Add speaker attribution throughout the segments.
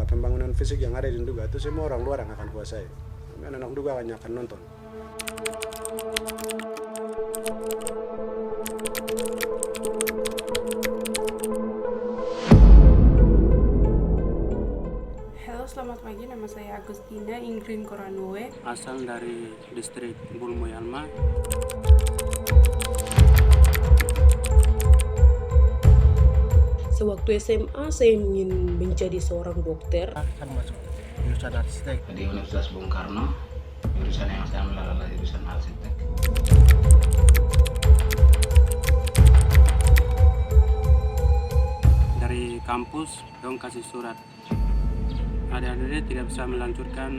Speaker 1: pembangunan fisik yang ada di Nduga itu semua orang luar yang akan kuasai. Anak-anak Nduga hanya akan nonton.
Speaker 2: Halo, selamat pagi. Nama saya Agustina Ingrid Koranue.
Speaker 3: Asal dari distrik Bulmoyalma.
Speaker 4: Sewaktu SMA saya ingin menjadi seorang dokter.
Speaker 5: Kan masuk jurusan arsitek
Speaker 6: di Universitas Bung Karno. Jurusan yang saya ambil adalah jurusan arsitek.
Speaker 3: Dari kampus dong kasih surat, adik-adiknya tidak bisa melanjutkan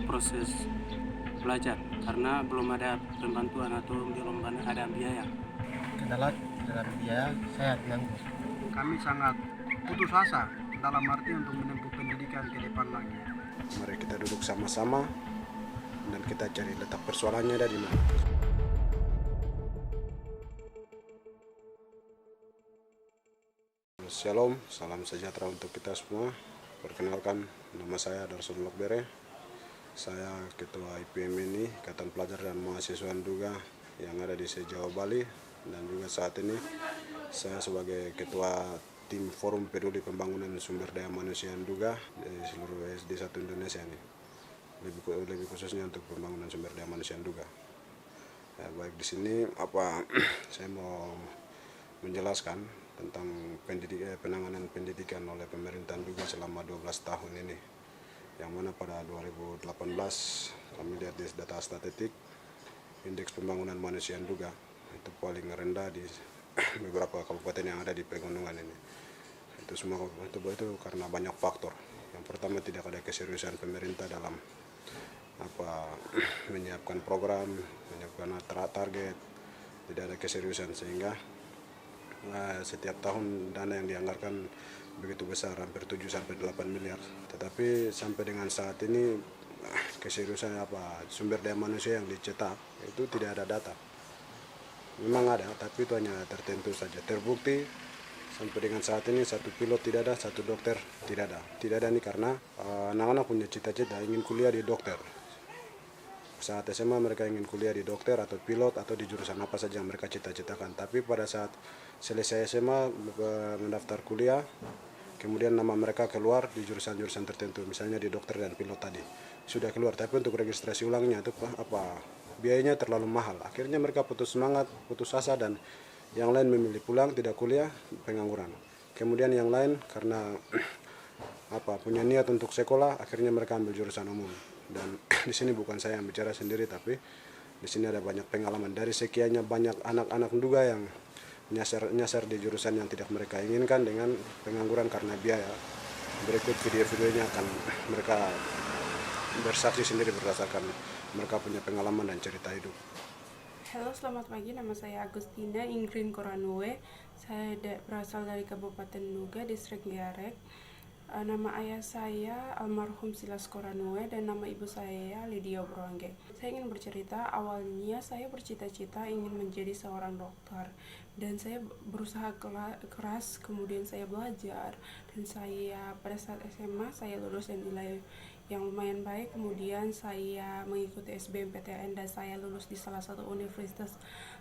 Speaker 3: proses belajar karena belum ada pembantuan atau belum ada biaya.
Speaker 5: kendala dalam biaya saya nganggur.
Speaker 7: Kami sangat putus asa dalam arti untuk menempuh pendidikan ke depan lagi.
Speaker 1: Mari kita duduk sama-sama dan kita cari letak persoalannya ada di mana. Shalom, salam sejahtera untuk kita semua. Perkenalkan, nama saya Darson Lokbere. Saya Ketua IPM ini, Ikatan Pelajar dan Mahasiswa Nduga yang ada di Jawa Bali. Dan juga saat ini saya sebagai Ketua Tim Forum Peduli Pembangunan Sumber Daya Manusia Nduga di seluruh SD1 Indonesia ini. Lebih khususnya untuk pembangunan sumber daya manusia Nduga. Ya, baik di sini saya mau menjelaskan tentang penanganan pendidikan oleh pemerintah Nduga selama 12 tahun ini. Yang mana pada 2018 kami lihat di data statistik indeks pembangunan manusia Nduga itu paling rendah di beberapa kabupaten yang ada di pegunungan ini. Itu semua itu karena banyak faktor. Yang pertama, tidak ada keseriusan pemerintah dalam menyiapkan program, menyiapkan target, tidak ada keseriusan sehingga setiap tahun dana yang dianggarkan begitu besar, hampir 7-8 miliar. Tetapi sampai dengan saat ini keseriusan sumber daya manusia yang dicetak itu tidak ada data. Memang ada, tapi itu hanya tertentu saja. Terbukti sampai dengan saat ini satu pilot tidak ada, satu dokter tidak ada. Tidak ada ini karena anak-anak punya cita-cita ingin kuliah di dokter. Saat SMA mereka ingin kuliah di dokter atau pilot atau di jurusan apa saja yang mereka cita-citakan. Tapi pada saat selesai SMA mendaftar kuliah, kemudian nama mereka keluar di jurusan-jurusan tertentu, misalnya di dokter dan pilot tadi sudah keluar. Tapi untuk registrasi ulangnya itu biayanya terlalu mahal. Akhirnya mereka putus semangat, putus asa, dan yang lain memilih pulang, tidak kuliah, pengangguran. Kemudian yang lain karena punya niat untuk sekolah, akhirnya mereka ambil jurusan umum. Dan di sini bukan saya yang bicara sendiri, tapi di sini ada banyak pengalaman dari sekiannya banyak anak-anak Nduga yang nyasar di jurusan yang tidak mereka inginkan dengan pengangguran karena biaya. Berikut video-videonya akan mereka bersaksi sendiri berdasarkan mereka punya pengalaman dan cerita hidup.
Speaker 2: Halo, selamat pagi. Nama saya Agustina Ingrid Koranue. Saya berasal dari Kabupaten Nduga, Distrik Giarek. Nama ayah saya almarhum Silas Koranue dan nama ibu saya Lydia Broangge. Saya ingin bercerita, awalnya saya bercita-cita ingin menjadi seorang dokter dan saya berusaha keras, kemudian saya belajar dan saya pada saat SMA saya lulus dengan nilai yang lumayan baik. Kemudian saya mengikuti SBMPTN dan saya lulus di salah satu universitas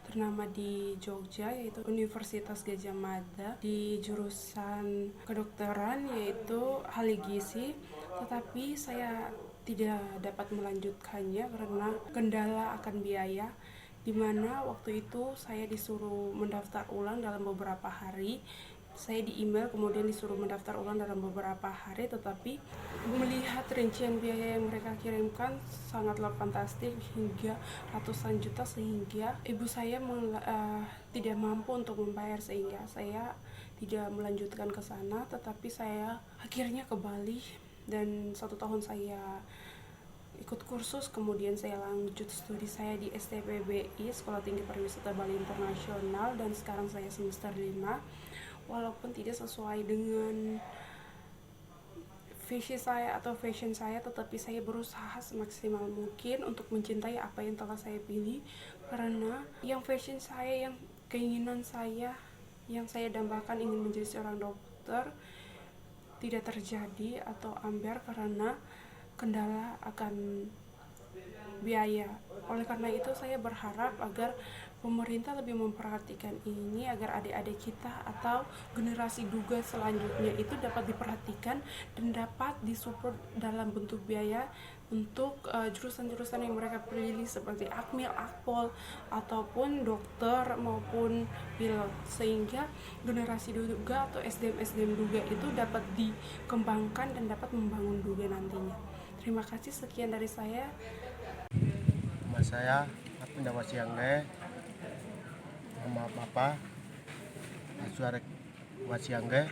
Speaker 2: ternama di Jogja, yaitu Universitas Gadjah Mada di jurusan kedokteran yaitu ahli gizi. Tetapi saya tidak dapat melanjutkannya karena kendala akan biaya, di mana waktu itu saya disuruh mendaftar ulang dalam beberapa hari. Saya di email kemudian disuruh mendaftar ulang dalam beberapa hari, tetapi melihat rincian biaya yang mereka kirimkan sangatlah fantastis hingga ratusan juta, sehingga ibu saya tidak mampu untuk membayar, sehingga saya tidak melanjutkan ke sana. Tetapi saya akhirnya ke Bali dan 1 tahun saya ikut kursus, kemudian saya lanjut studi saya di STPBI, Sekolah Tinggi Pariwisata Bali Internasional, dan sekarang saya semester 5. Walaupun tidak sesuai dengan visi saya atau fashion saya, tetapi saya berusaha semaksimal mungkin untuk mencintai apa yang telah saya pilih, karena yang fashion saya, yang keinginan saya, yang saya dambakan ingin menjadi seorang dokter, tidak terjadi atau ambiar karena kendala akan biaya. Oleh karena itu saya berharap agar pemerintah lebih memperhatikan ini agar adik-adik kita atau generasi duga selanjutnya itu dapat diperhatikan dan dapat disupport dalam bentuk biaya untuk jurusan-jurusan yang mereka pilih seperti Akmil, Akpol ataupun dokter maupun pilot, sehingga generasi duga atau SDM duga itu dapat dikembangkan dan dapat membangun duga nantinya. Terima kasih, sekian dari saya.
Speaker 5: Nama saya Apinda Wasiangge, nama Bapak Asuarek Wasiangge,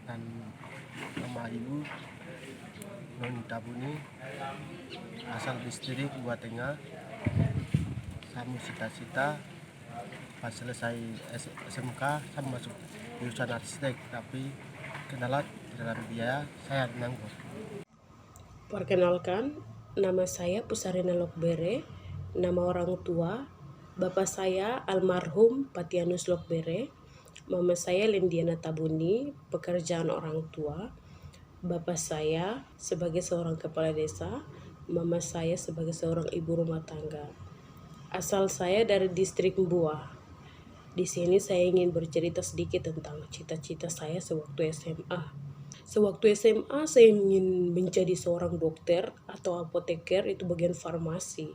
Speaker 5: dan nama Ibu Noni Tabuni, asal distrik Buah Tengah. Saya mau cita-cita pas selesai SMK saya masuk jurusan arsitek, tapi kendala di dalam biaya saya menanggung.
Speaker 4: Perkenalkan, nama saya Pusarina Lokbere, nama orang tua, bapak saya almarhum Patianus Lokbere, mama saya Lendiana Tabuni, pekerjaan orang tua, bapak saya sebagai seorang kepala desa, mama saya sebagai seorang ibu rumah tangga. Asal saya dari distrik Buah. Di sini saya ingin bercerita sedikit tentang cita-cita saya sewaktu SMA. Sewaktu SMA saya ingin menjadi seorang dokter atau apoteker, itu bagian farmasi.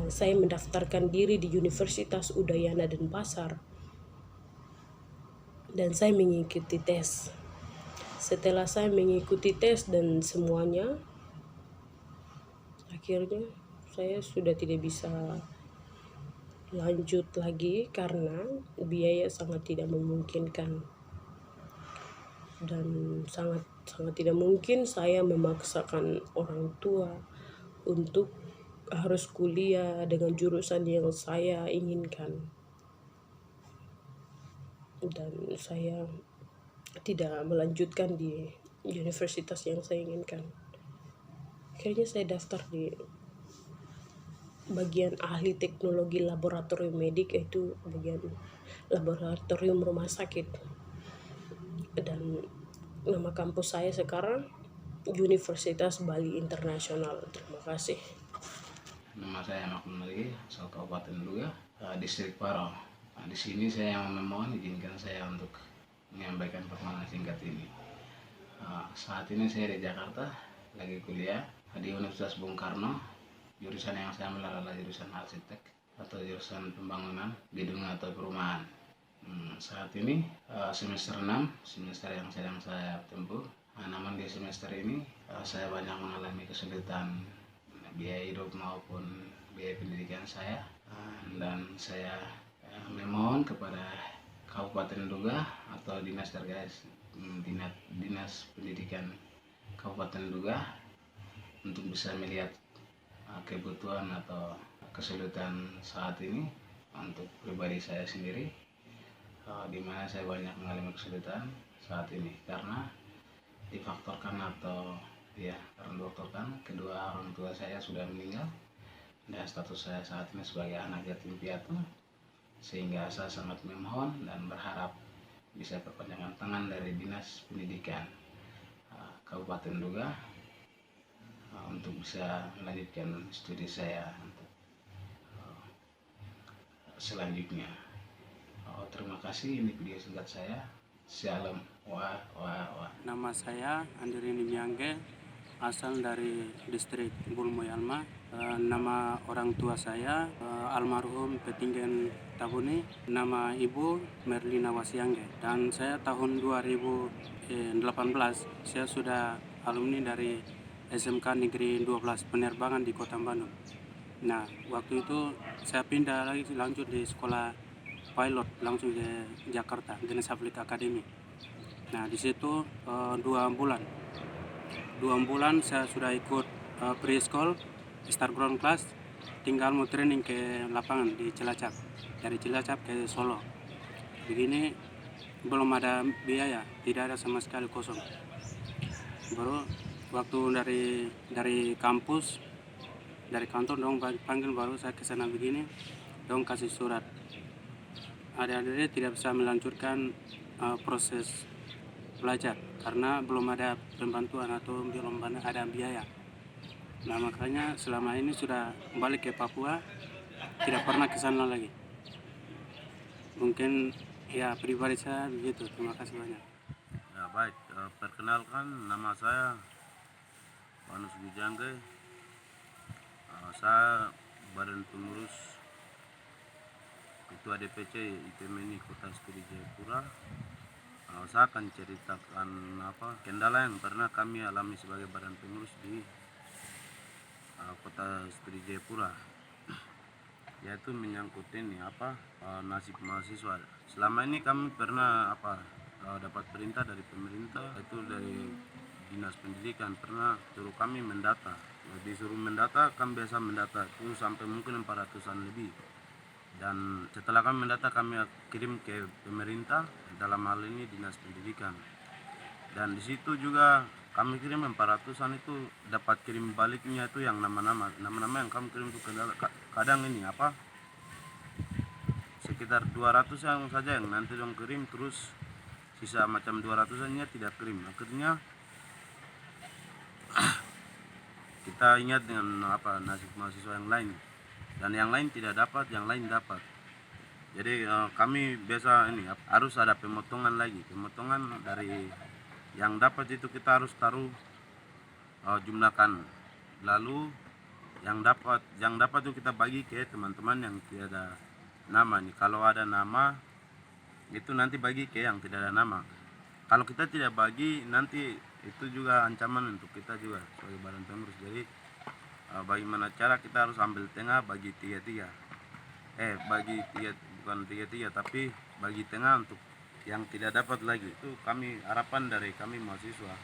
Speaker 4: Saya mendaftarkan diri di Universitas Udayana Denpasar dan saya mengikuti tes. Setelah saya mengikuti tes dan semuanya, akhirnya saya sudah tidak bisa lanjut lagi karena biaya sangat tidak memungkinkan. Dan sangat tidak mungkin saya memaksakan orang tua untuk harus kuliah dengan jurusan yang saya inginkan, dan saya tidak melanjutkan di universitas yang saya inginkan. Akhirnya saya daftar di bagian ahli teknologi laboratorium medik, yaitu bagian laboratorium rumah sakit. Dan nama kampus saya sekarang Universitas Bali Internasional. Terima kasih.
Speaker 6: Nama saya Makmun Mali, asal Kabupaten Duga, Distrik Paro. Di sini saya memohon izinkan saya untuk menyampaikan permohonan singkat ini. Saat ini saya di Jakarta, lagi kuliah di Universitas Bung Karno. Jurusan yang saya ambil adalah jurusan arsitek atau jurusan pembangunan gedung atau perumahan. Saat ini semester 6, semester yang sedang saya tempuh. Namun di semester ini saya banyak mengalami kesulitan biaya hidup maupun biaya pendidikan saya, dan saya memohon kepada Kabupaten Duga atau Dinas Pendidikan Kabupaten Duga untuk bisa melihat kebutuhan atau kesulitan saat ini untuk pribadi saya sendiri, di mana saya banyak mengalami kesulitan saat ini karena difaktorkan atau karena difaktorkan kedua orang tua saya sudah meninggal dan status saya saat ini sebagai anak yatim piatu, sehingga saya sangat memohon dan berharap bisa perpanjangan tangan dari Dinas Pendidikan Kabupaten Duga untuk bisa melanjutkan studi saya untuk selanjutnya. Terima kasih, ini video singkat saya. Shalom.
Speaker 3: Nama saya Andrini Miangge, asal dari distrik Bulmoyalma. Nama orang tua saya almarhum Petinggen Tabuni, nama ibu Merlina Wasiangge, dan saya tahun 2018 saya sudah alumni dari SMK Negeri 12 Penerbangan di Kota Bandung. Nah, waktu itu saya pindah lagi lanjut di sekolah pilot langsung ke Jakarta, Dinas Aplik Academy. Nah, di situ 2 bulan saya sudah ikut pre-school, start ground class, tinggal mau training ke lapangan di Cilacap, dari Cilacap ke Solo. Begini belum ada biaya, tidak ada sama sekali, kosong. Baru waktu dari kampus, dari kantor dong panggil, baru saya ke sana begini, dong kasih surat. Adik-adik tidak bisa melanjutkan proses pelajar karena belum ada pembantuan atau belum ada biaya. Nah makanya selama ini sudah balik ke Papua, tidak pernah ke sana lagi. Mungkin ya pribadi saya begitu. Terima kasih banyak.
Speaker 8: Ya baik, perkenalkan nama saya Manus Gujangge. Saya Badan Pengurus Ketua DPC IPMNI Kota Studi Jayapura. Saya akan ceritakan kendala yang pernah kami alami sebagai badan pengurus di Kota Studi Jayapura, yaitu menyangkut ini nasib mahasiswa. Selama ini kami pernah dapat perintah dari pemerintah, itu dari Dinas Pendidikan, pernah suruh kami mendata. Disuruh mendata, kami biasa mendata itu sampai mungkin 400-an lebih. Dan setelah kami mendata, kami kirim ke pemerintah, dalam hal ini Dinas Pendidikan. Dan di situ juga kami kirim 400-an itu dapat kirim baliknya itu yang nama-nama yang kami kirim itu kadang ini sekitar 200 yang saja yang nanti dong kirim, terus sisa macam 200-annya tidak kirim. Akhirnya kita ingat dengan nasib mahasiswa yang lain, dan yang lain tidak dapat, yang lain dapat. Jadi kami biasa ini harus ada pemotongan lagi, pemotongan dari yang dapat itu kita harus taruh jumlahkan, lalu yang dapat itu kita bagi ke teman-teman yang tidak ada nama nih. Kalau ada nama itu nanti bagi ke yang tidak ada nama. Kalau kita tidak bagi, nanti itu juga ancaman untuk kita juga sebagai badan pengurus. Jadi bagaimana cara kita harus ambil tengah, bagi tiga-tiga, bukan tiga-tiga tapi bagi tengah untuk yang tidak dapat lagi. Itu kami harapan dari kami mahasiswa.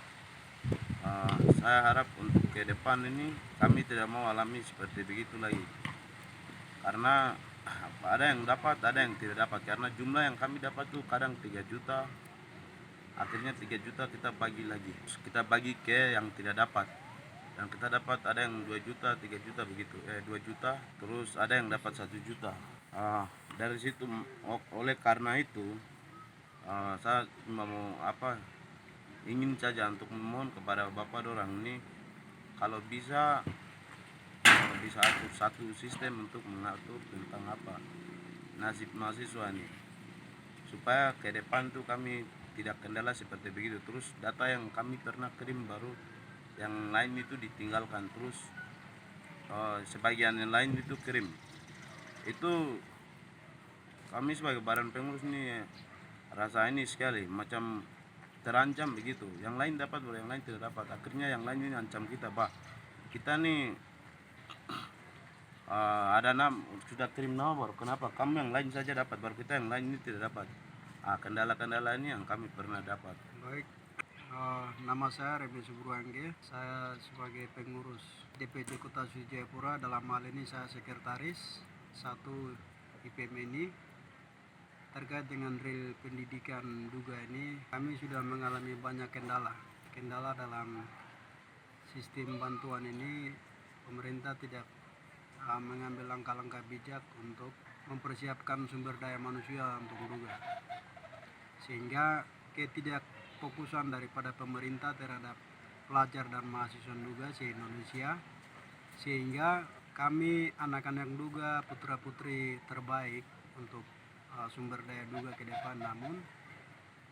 Speaker 8: Saya harap untuk ke depan ini kami tidak mau alami seperti begitu lagi, karena ada yang dapat, ada yang tidak dapat. Karena jumlah yang kami dapat tuh kadang 3 juta, akhirnya 3 juta kita bagi lagi, kita bagi ke yang tidak dapat, dan kita dapat ada yang 2 juta, 3 juta begitu, 2 juta, terus ada yang dapat 1 juta. Dari situ, oleh karena itu saya mau ingin saja untuk memohon kepada Bapak dorang ini, kalau bisa atur satu sistem untuk mengatur tentang nasib mahasiswa ini, supaya ke depan tuh kami tidak kendala seperti begitu. Terus data yang kami pernah kirim baru yang lain itu ditinggalkan, terus sebagian yang lain itu kirim. Itu kami sebagai badan pengurus ini rasa ini sekali macam terancam begitu. Yang lain dapat baru yang lain tidak dapat. Akhirnya yang lain ini ancam kita, kita nih ada sudah kirim nama baru, kenapa kamu yang lain saja dapat baru kita yang lain ini tidak dapat. Kendala-kendala ini yang kami pernah dapat.
Speaker 7: Baik, nama saya Remi Subruangge. Saya sebagai pengurus DPC Kota Studi Jayapura. Dalam hal ini saya sekretaris 1 IPMNI. Terkait dengan real pendidikan Duga ini, kami sudah mengalami banyak kendala dalam sistem bantuan ini. Pemerintah tidak mengambil langkah-langkah bijak untuk mempersiapkan sumber daya manusia untuk Duga, sehingga ketidakfokusan daripada pemerintah terhadap pelajar dan mahasiswa Duga se-Indonesia, sehingga kami anak-anak Duga, putra-putri terbaik untuk sumber daya Duga ke depan. Namun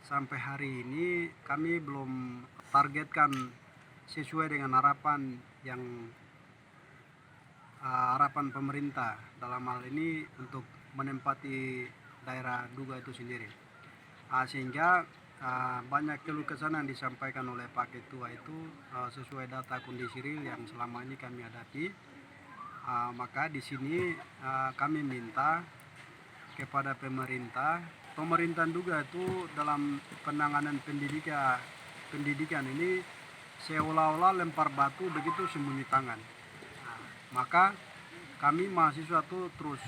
Speaker 7: sampai hari ini kami belum targetkan sesuai dengan harapan pemerintah dalam hal ini untuk menempati daerah Duga itu sendiri, sehingga banyak keluh kesah yang disampaikan oleh Pak Ketua itu sesuai data kondisi real yang selama ini kami hadapi. Maka di sini kami minta kepada pemerintah Duga itu dalam penanganan pendidikan ini seolah-olah lempar batu begitu, sembunyi tangan. Maka kami mahasiswa itu terus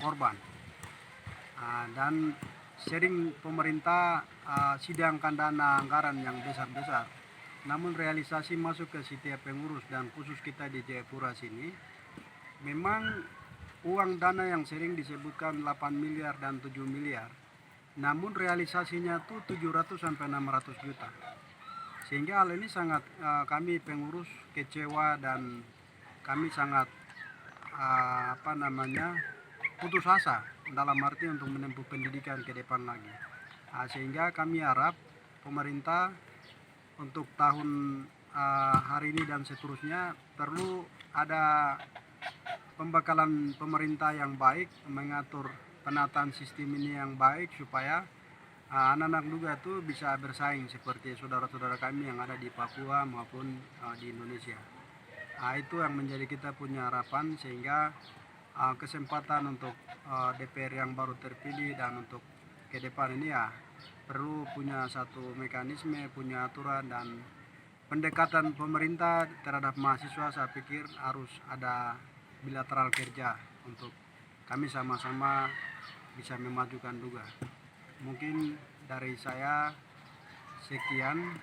Speaker 7: korban, dan sering pemerintah sidangkan dana anggaran yang besar-besar, namun realisasi masuk ke setiap pengurus dan khusus kita di Jayapura sini, memang uang dana yang sering disebutkan 8 miliar dan 7 miliar namun realisasinya tuh 700 sampai 600 juta. Sehingga hal ini sangat kami pengurus kecewa dan kami sangat putus asa dalam arti untuk menempuh pendidikan ke depan lagi. Sehingga kami harap pemerintah untuk tahun hari ini dan seterusnya perlu ada pembekalan pemerintah yang baik, mengatur penataan sistem ini yang baik supaya anak-anak Duga itu bisa bersaing seperti saudara-saudara kami yang ada di Papua maupun di Indonesia. Itu yang menjadi kita punya harapan, sehingga kesempatan untuk DPR yang baru terpilih dan untuk ke depan ini ya perlu punya satu mekanisme, punya aturan dan pendekatan pemerintah terhadap mahasiswa. Saya pikir harus ada bilateral kerja untuk kami sama-sama bisa memajukan Duga. Mungkin dari saya sekian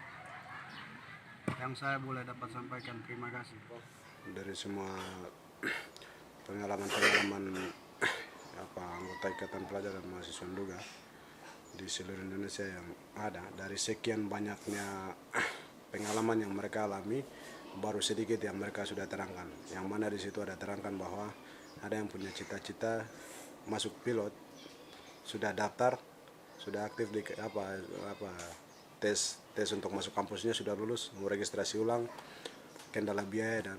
Speaker 7: yang saya boleh dapat sampaikan. Terima kasih.
Speaker 1: Dari semua pengalaman anggota Ikatan Pelajar dan Mahasiswa Duga di seluruh Indonesia yang ada, dari sekian banyaknya pengalaman yang mereka alami, baru sedikit yang mereka sudah terangkan. Yang mana di situ ada terangkan bahwa ada yang punya cita-cita masuk pilot, sudah daftar, sudah aktif di tes untuk masuk kampusnya, sudah lulus, mau registrasi ulang, kendala biaya dan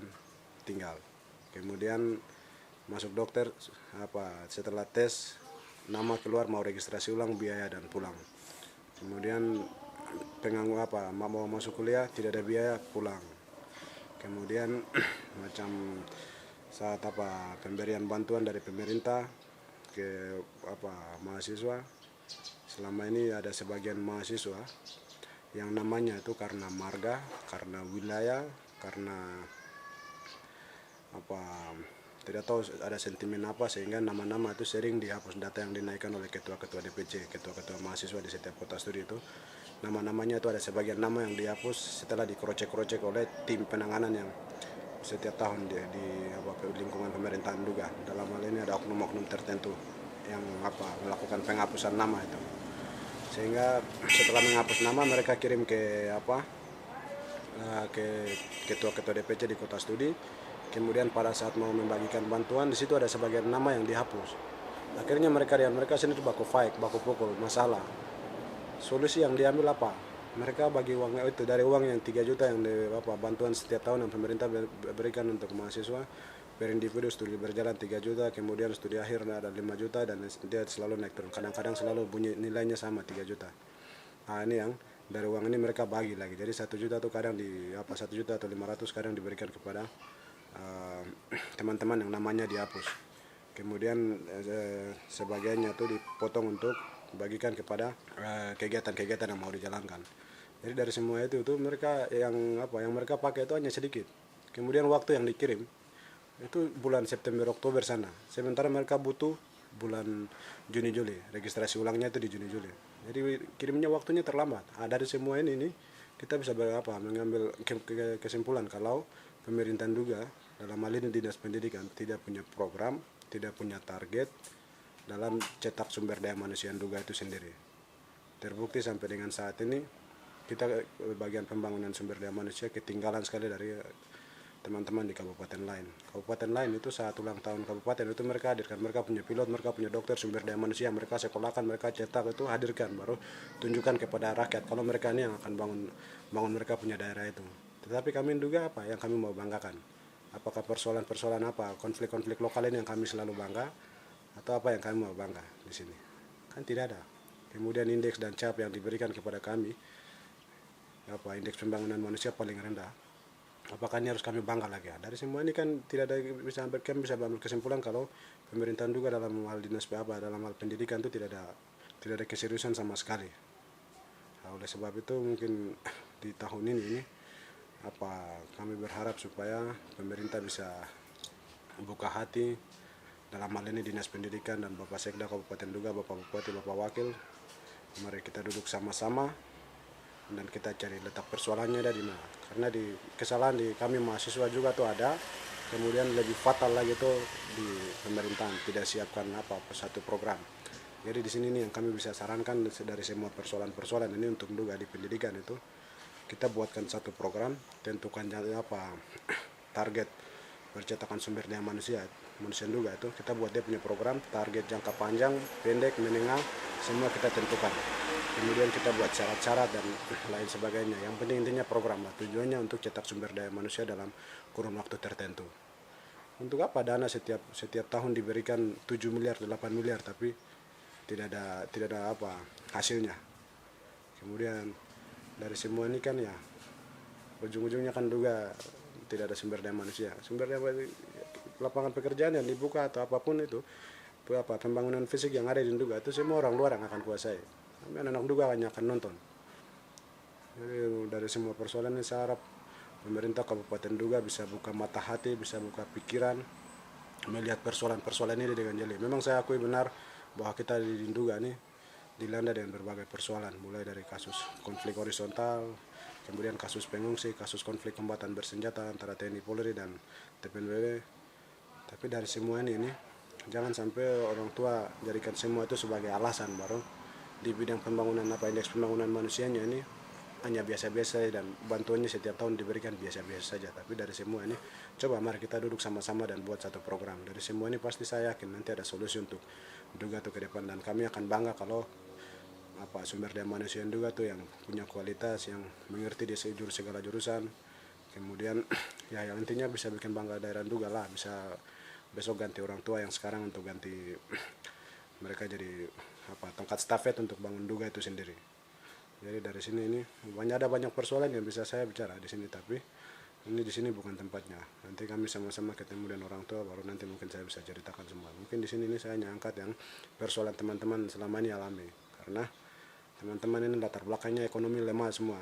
Speaker 1: tinggal. Kemudian masuk dokter, setelah tes nama keluar, mau registrasi ulang, biaya dan pulang. Kemudian mau masuk kuliah, tidak ada biaya, pulang. Kemudian macam saat pemberian bantuan dari pemerintah ke mahasiswa, selama ini ada sebagian mahasiswa yang namanya itu karena marga, karena wilayah, karena tidak tahu ada sentimen apa, sehingga nama-nama itu sering dihapus. Data yang dinaikkan oleh ketua-ketua DPC, ketua-ketua mahasiswa di setiap kota studi itu, nama-namanya itu ada sebagian nama yang dihapus setelah dikrocek-krocek oleh tim penanganan yang setiap tahun di lingkungan pemerintahan Duga. Dalam hal ini ada oknum-oknum tertentu yang melakukan penghapusan nama itu. Sehingga setelah menghapus nama, mereka kirim ke ke ketua-ketua DPC di kota studi. Kemudian pada saat mau membagikan bantuan, di situ ada sebagian nama yang dihapus. Akhirnya mereka sendiri baku fight, baku pukul, masalah. Solusi yang diambil apa? Mereka bagi uang itu dari uang yang 3 juta yang bantuan setiap tahun yang pemerintah berikan untuk mahasiswa per individu studi berjalan 3 juta, kemudian studi akhir ada 5 juta dan dia selalu naik turun. Kadang-kadang selalu bunyi nilainya sama 3 juta. Ini yang dari uang ini mereka bagi lagi. Jadi 1 juta tuh kadang 1 juta atau 500 kadang diberikan kepada teman-teman yang namanya dihapus. Kemudian sebagiannya tuh dipotong untuk bagikan kepada kegiatan-kegiatan yang mau dijalankan. Jadi dari semua itu mereka yang mereka pakai itu hanya sedikit. Kemudian waktu yang dikirim itu bulan September Oktober sana. Sementara mereka butuh bulan Juni Juli. Registrasi ulangnya itu di Juni Juli. Jadi kirimnya waktunya terlambat. Dari semua ini kita bisa mengambil kesimpulan kalau pemerintahan Duga dalam hal ini Dinas Pendidikan tidak punya program, tidak punya target dalam cetak sumber daya manusia Duga itu sendiri. Terbukti sampai dengan saat ini kita bagian pembangunan sumber daya manusia ketinggalan sekali dari teman-teman di kabupaten lain. Kabupaten lain itu saat ulang tahun kabupaten itu mereka hadirkan, mereka punya pilot, mereka punya dokter sumber daya manusia, mereka sekolahkan, mereka cetak itu hadirkan, baru tunjukkan kepada rakyat kalau mereka ini yang akan bangun mereka punya daerah itu. Tetapi kami Duga yang kami mau banggakan? Apakah persoalan-persoalan konflik-konflik lokal ini yang kami selalu bangga, atau apa yang kami mau bangga di sini? Kan tidak ada. Kemudian indeks dan cap yang diberikan kepada kami, indeks pembangunan manusia paling rendah. Apakah ini harus kami bangga lagi? Dari semua ini kan tidak ada kami bisa ambil kesimpulan kalau pemerintahan Duga dalam hal dinas dalam hal pendidikan itu tidak ada keseriusan sama sekali. Oleh sebab itu mungkin di tahun ini kami berharap supaya pemerintah bisa buka hati dalam hal ini Dinas Pendidikan dan Bapak Sekda Kabupaten Duga, Bapak Bupati, Bapak Wakil. Mari kita duduk sama-sama dan kita cari letak persoalannya ada di mana. Karena kesalahan di kami mahasiswa juga tuh ada. Kemudian lebih fatal lagi tuh di pemerintahan tidak siapkan satu program. Jadi di sini nih yang kami bisa sarankan dari semua persoalan-persoalan ini untuk Nduga di pendidikan itu, kita buatkan satu program, tentukan target percetakan sumber daya manusia Nduga itu, kita buat dia punya program, target jangka panjang, pendek, menengah, semua kita tentukan. Kemudian kita buat syarat-syarat dan lain sebagainya. Yang penting intinya program lah, tujuannya untuk cetak sumber daya manusia dalam kurun waktu tertentu. Untuk apa dana setiap tahun diberikan 7 miliar, 8 miliar, tapi tidak ada apa hasilnya. Kemudian dari semua ini kan ya ujung-ujungnya kan juga tidak ada sumber daya manusia. Sumber daya lapangan pekerjaan yang dibuka atau apapun itu, pembangunan fisik yang ada di Nduga itu semua orang luar yang akan kuasai. Anak-anak Nduga hanya akan nonton. Jadi dari semua persoalan ini saya harap pemerintah Kabupaten Nduga bisa buka mata hati, bisa buka pikiran, melihat persoalan-persoalan ini dengan jeli. Memang saya akui benar bahwa kita di Nduga ini dilanda dengan berbagai persoalan, mulai dari kasus konflik horizontal, kemudian kasus pengungsi, kasus konflik kombatan bersenjata antara TNI Polri dan TPNWW. Tapi dari semua ini jangan sampai orang tua jadikan semua itu sebagai alasan baru di bidang pembangunan indeks pembangunan manusianya ini hanya biasa-biasa dan bantuannya setiap tahun diberikan biasa-biasa saja. Tapi dari semua ini coba mari kita duduk sama-sama dan buat satu program. Dari semua ini pasti saya yakin nanti ada solusi untuk Nduga tuh ke depan, dan kami akan bangga kalau sumber daya manusia Nduga tuh yang punya kualitas, yang mengerti di segala jurusan. Kemudian ya yang intinya bisa bikin bangga daerah Nduga lah, bisa besok ganti orang tua yang sekarang untuk ganti mereka jadi tongkat stafet untuk bangun Nduga itu sendiri. Jadi dari sini ini ada banyak persoalan yang bisa saya bicara di sini, tapi ini di sini bukan tempatnya. Nanti kami sama-sama ketemu dengan orang tua, baru nanti mungkin saya bisa ceritakan semua. Mungkin di sini ini saya hanya angkat yang persoalan teman-teman selama ini alami, karena teman-teman ini latar belakangnya ekonomi lemah semua.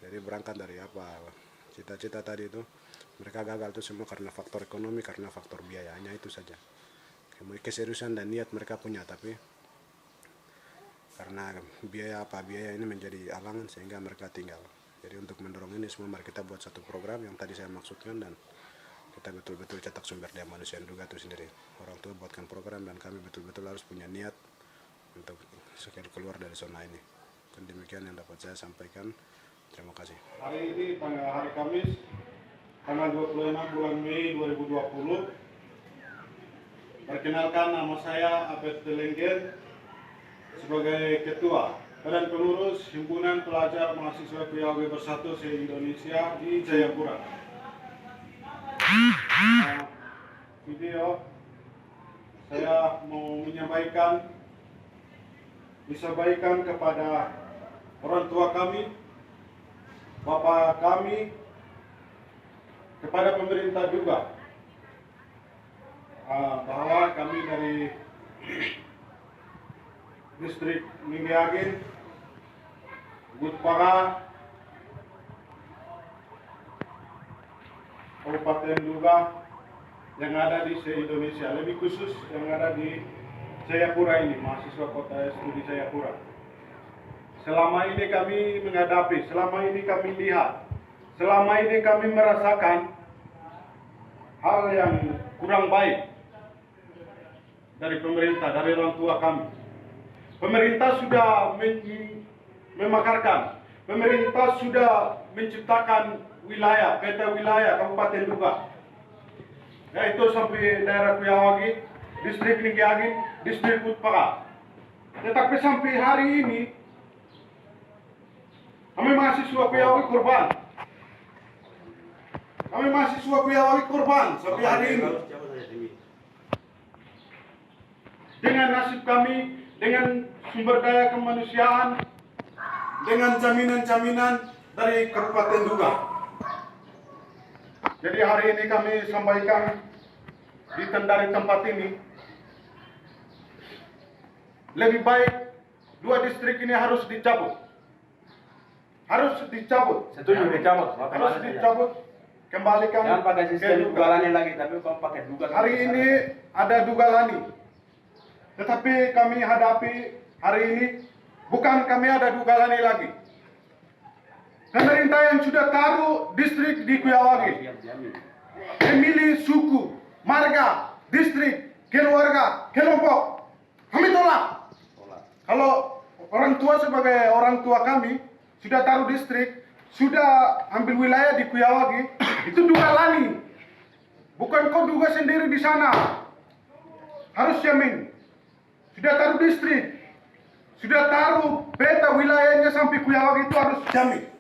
Speaker 1: Jadi berangkat dari cita-cita tadi itu mereka gagal itu semua karena faktor ekonomi, karena faktor biaya, hanya itu saja. Kemudian keseriusan dan niat mereka punya, tapi karena biaya ini menjadi alangan sehingga mereka tinggal. Jadi untuk mendorong ini semua mari kita buat satu program yang tadi saya maksudkan, dan kita betul-betul cetak sumber daya manusia Nduga itu sendiri. Orang tua buatkan program dan kami betul-betul harus punya niat untuk sekali keluar dari zona ini. Dan demikian yang dapat saya sampaikan. Terima kasih.
Speaker 9: Hari ini hari Kamis tanggal 26 bulan Mei 2020. Perkenalkan, nama saya Abed Telengger sebagai Ketua Badan Pengurus Himpunan Pelajar Mahasiswa Piawai Bersatu se-Indonesia di Jayapura. Video saya mau disampaikan kepada orang tua kami, bapak kami, kepada pemerintah juga, bahwa kami dari distrik Minggiagin, Gutpara, Kabupaten Nduga yang ada di se-Indonesia, lebih khusus yang ada di Jayapura ini, mahasiswa kota studi Jayapura. Selama ini kami menghadapi, selama ini kami lihat, selama ini kami merasakan hal yang kurang baik dari pemerintah, dari orang tua kami. Pemerintah sudah memakarkan, pemerintah sudah menciptakan wilayah, peta wilayah Kabupaten Nduga, yaitu sampai daerah Kuyawagi, distrik Minggiagin, distrik Gutpara. Tetapi sampai hari ini kami mahasiswa Kuyawagi korban. Kami mahasiswa Kuyawagi korban sampai hari ini. Dengan nasib kami, dengan sumber daya kemanusiaan, dengan jaminan-jaminan dari Kabupaten Nduga. Jadi hari ini kami sampaikan dari tempat ini, lebih baik dua distrik ini harus dicabut. Harus dicabut.
Speaker 10: Setuju dicabut.
Speaker 9: Harus dicabut. Kembalikan.
Speaker 10: Jangan pakai sistem Dugalani lagi, tapi kamu pakai Dugalani.
Speaker 9: Hari ini ada Dugalani. Tetapi kami hadapi hari ini, bukan kami ada Dugalani lagi. Pemerintah yang sudah taruh distrik di Kuyawagi, memilih suku, marga, distrik, keluarga, kelompok. Kami tolak. Kalau orang tua sebagai orang tua kami sudah taruh distrik, sudah ambil wilayah di Kuyawagi, itu duga lani. Bukan kau duga sendiri di sana. Harus jamin. Sudah taruh distrik, sudah taruh peta wilayahnya sampai Kuyawagi, itu harus jamin.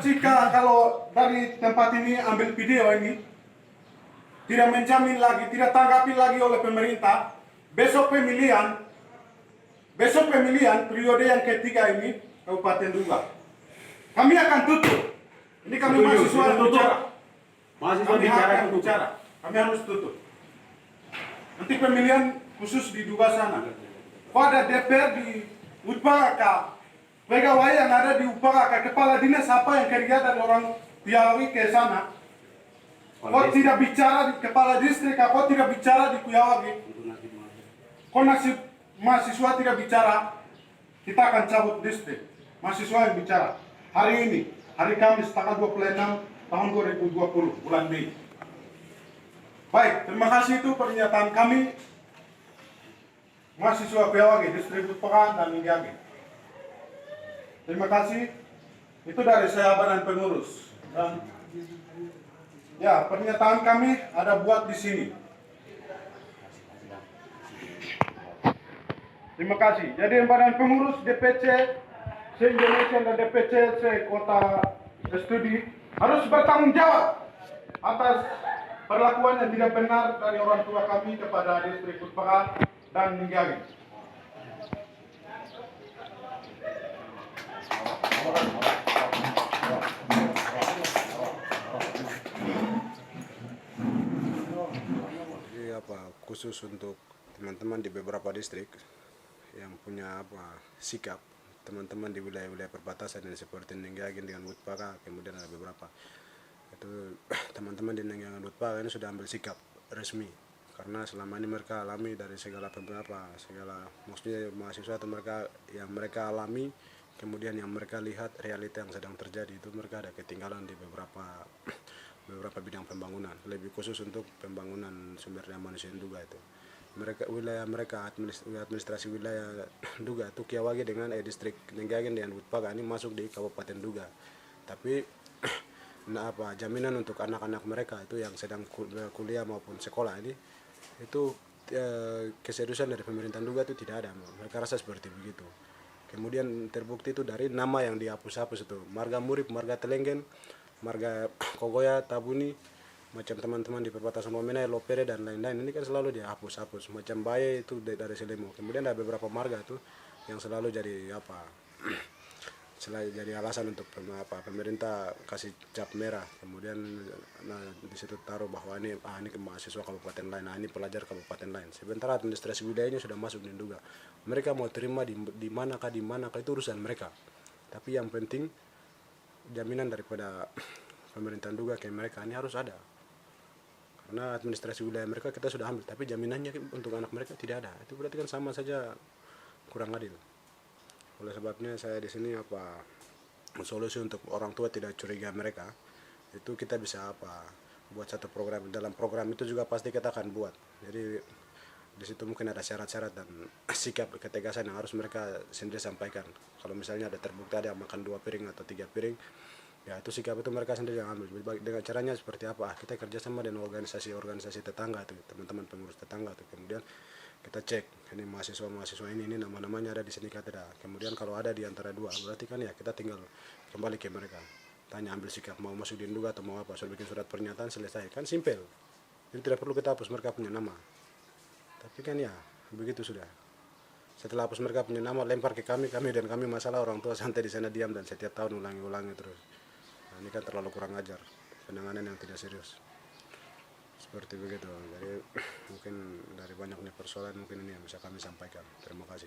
Speaker 9: Jika kalau dari tempat ini ambil video ini tidak menjamin lagi, tidak tanggapi lagi oleh pemerintah, besok pemilihan periode yang ketiga ini Kabupaten Duga, kami akan tutup. Ini kami mahasiswa yang bicara.
Speaker 10: Mahasiswa bicara.
Speaker 9: Kami harus tutup. Nanti pemilihan khusus di Duga sana. Kok ada DPR di Utbaka, pegawai yang ada di Utbaka, kepala dinas apa yang kerja dari orang Piawi ke sana. Kok tidak bicara di kepala distrik, kok tidak bicara di Kuyawagi. Kok nasib mahasiswa tidak bicara, kita akan cabut distrik. Mahasiswa yang bicara. Hari ini, hari Kamis tanggal 26 tahun 2020, bulan Mei. Baik, terima kasih, itu pernyataan kami mahasiswa Kuyawagi, distrik Utpaka dan Ningiagi. Terima kasih. Itu dari saya badan pengurus. Dan ya, pernyataan kami ada buat di sini. Terima kasih. Jadi badan pengurus DPC se-Indonesia dan DPC se-Kota Studi harus bertanggung jawab atas perlakuan yang tidak benar dari orang tua kami kepada distrik Utpaka dan Ningiagi.
Speaker 1: Jadi khusus untuk teman-teman di beberapa distrik yang punya sikap, teman-teman di wilayah-wilayah perbatasan yang seperti Ningiagi dengan Utpaka, kemudian ada beberapa itu teman-teman di Ningiagi dan Utpaka ini sudah ambil sikap resmi, karena selama ini mereka alami dari segala maksudnya mahasiswa atau mereka alami, kemudian yang mereka lihat realita yang sedang terjadi, itu mereka ada ketinggalan di beberapa bidang pembangunan, lebih khusus untuk pembangunan sumber daya manusia Duga itu. Wilayah mereka administrasi wilayah Duga itu Kuyawagi dengan distrik Ningiagi dan Utpaka ini masuk di Kabupaten Duga. Tapi jaminan untuk anak-anak mereka itu yang sedang kuliah maupun sekolah ini itu keseriusan dari pemerintahan Duga itu tidak ada. Mereka rasa seperti begitu. Kemudian terbukti itu dari nama yang dihapus-hapus itu, marga Murib, marga Telenggen, marga Kogoya, Tabuni, macam teman-teman di perbatasan Wamena, Lopere dan lain-lain, ini kan selalu dihapus-hapus. Macam Baye itu dari Selemo. Kemudian ada beberapa marga itu yang selalu jadi jadi alasan untuk pemerintah kasih cap merah. Kemudian di situ taruh bahwa ini mahasiswa kabupaten lain, ini pelajar kabupaten lain. Sementara administrasi wilayahnya sudah masuk di Duga. Mereka mau terima di manakah itu urusan mereka. Tapi yang penting jaminan daripada pemerintahan Duga ke mereka ini harus ada. Karena administrasi wilayah mereka kita sudah ambil, tapi jaminannya untuk anak mereka tidak ada. Itu berarti kan sama saja kurang adil. Oleh sebabnya saya di sini solusi untuk orang tua tidak curiga mereka, itu kita bisa buat satu program. Dalam program itu juga pasti kita akan buat. Jadi di situ mungkin ada syarat-syarat dan sikap ketegasan yang harus mereka sendiri sampaikan. Kalau misalnya ada terbukti ada yang makan 2 piring atau 3 piring, ya itu sikap itu mereka sendiri yang ambil. Dengan caranya seperti apa? Kita kerjasama dengan organisasi tetangga tuh, teman-teman pengurus tetangga tuh. Kemudian kita cek ini mahasiswa ini nama-namanya ada di sini katedra. Kemudian kalau ada di antara dua, berarti kan ya kita tinggal kembali ke mereka, tanya, ambil sikap mau masuk di Duga atau mau apa, sudah bikin surat pernyataan, selesai, kan simpel. Jadi tidak perlu kita hapus mereka punya nama. Tapi kan ya begitu sudah. Setelah hapus mereka punya nama, lempar ke kami dan kami masalah, orang tua santai di sana diam dan setiap tahun ulangi terus. Nah, ini kan terlalu kurang ajar, penanganan yang tidak serius. Seperti begitu. Jadi mungkin dari banyaknya persoalan mungkin ini yang bisa kami sampaikan. Terima kasih.